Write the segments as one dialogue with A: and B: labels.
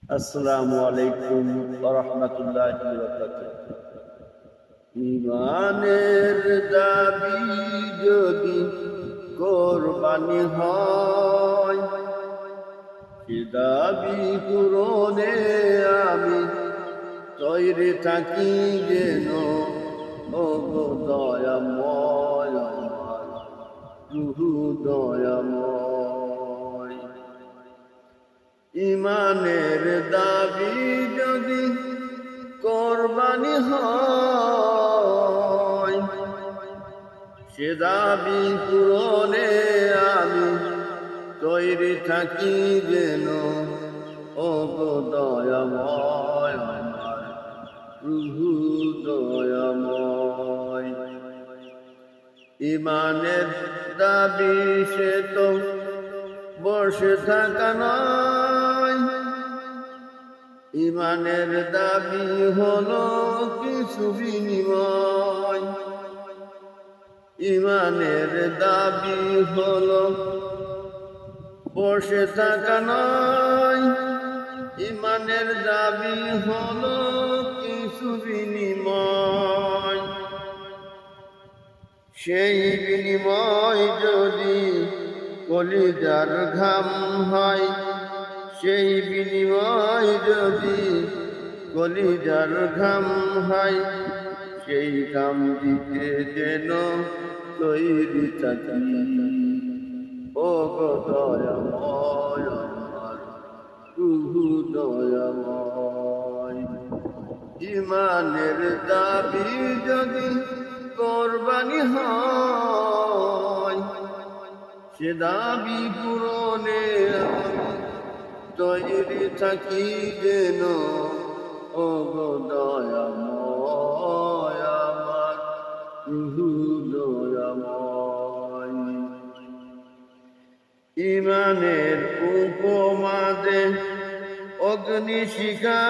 A: আসসালামু আলাইকুম ওয়া রাহমাতুল্লাহি ওয়া বারাকাতুহু। ঈমানের দাবি যদি কোরবানি হয়, সে দাবি পূরণে আমি তৈরি থাকি যেন। ওগো দয়াময়, আমার রূহু দয়াময়। ঈমানের দাবি যদি কোরবানি হয়, সে দাবি পূরণে আমি তৈরি থাকি যেন। ওগো দয়াময়, আমার রূহু দয়াময়। ঈমানের দাবি সে তো বসে থাকা নয়, ঈমানের দাবি হলো কিছু বিনিময়। ঈমানের দাবি হলো বসে থাকা নয়, ঈমানের দাবি হলো কিছু বিনিময়। সেই বিনিময় যদি কলিজার ঘাম হয়, সেই বিনিময় যদি কলিজার ঘাম হয়, সেই ঘাম দিতে যেন তৈরি থাকি। ওগো দয়াময়, আমার রূহু দয়াময়। ঈমানের দাবি যদি কোরবানি হয়, সে দাবি পূরণে আমি তৈরি থাকি যেন। ওগো দয়াময়, আমার রূহু দয়াময়। ঈমানের উপমা দে অগ্নিশিখা,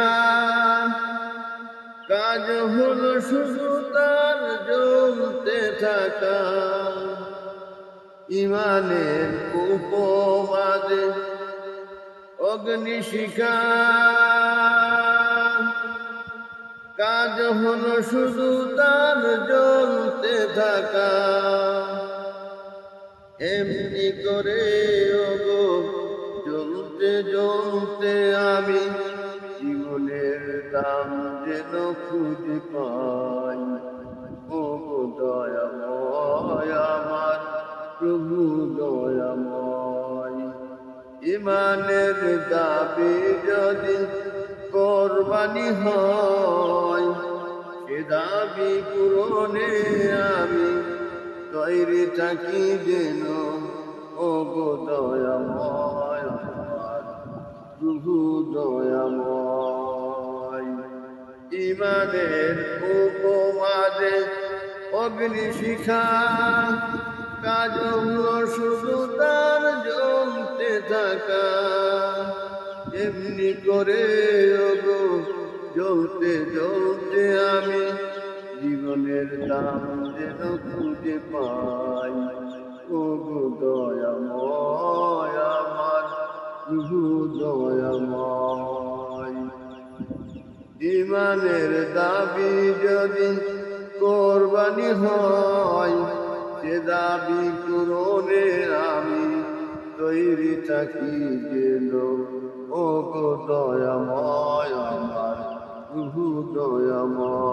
A: কাজ হলো শুধু তার জ্বলতে থাকা। ঈমানের উপমা দে অগ্নিশিখা, কাজ হলো শুধু তার জ্বলতে থাকা। এমনি করে ওগো জ্বলতে জ্বলতে আমি জীবনের দাম যেন খুঁজে পাই। ওগো দয়াময়, আমার প্রভু দয়াময়। ঈমানের দাবি যদি কোরবানি হয়, সে দাবি পূরণে আমি তৈরি থাকি যেন। ওগো দয়াময়, আমার রূহু দয়াময়। ঈমানের উপমা দে অগ্নিশিখা, কাজ হলো শুধু তার জ্বলতে থাকা। এমনি করে ওগো জ্বলতে জ্বলতে আমি জীবনের দাম যেন খুঁজে পাই। ওগো দয়াময়, আমার রূহু দয়াময়। ঈমানের দাবি যদি কোরবানি হয়, সে দাবি পূরণে আমি তৈরি থাকি যেন। ওগো দয়াময়, আমার রূহু দয়াময়।